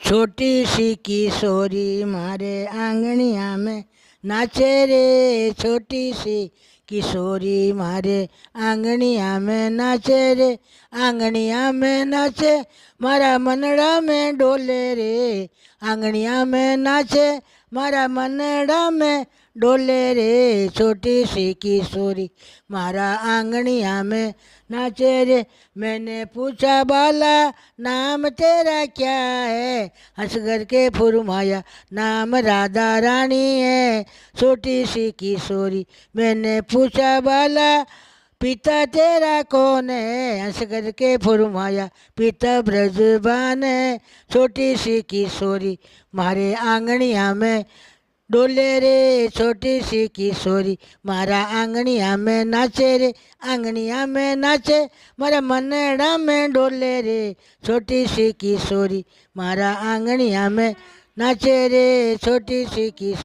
छोटी सी किशोरी मारे आंगनिया में नाचे रे। छोटी सी किशोरी मारे आंगनिया में नाचे रे। आंगनिया में नाचे मारा मनड़ा में डोले रे। आंगनिया में नाचे मारा मनड़ा में डोले रे। छोटी सी किशोरी मारा आंगनिया में नाचे रे। मैंने पूछा बाला नाम तेरा क्या है। हंस कर के फुरमाया नाम राधा रानी है। छोटी सी किशोरी मैंने पूछा बाला पिता तेरा कौन है। हंस कर के फुरमाया पिता ब्रजबान है। छोटी सी किशोरी मारे आंगनिया में डोले रे। छोटी सी किशोरी मारा आंगनिया में नाचे रे। आंगनिया में नाचे मारा मनड़ा में डोले रे। छोटी सी किशोरी मारा आंगनिया में नाचे रे। छोटी सी किशोरी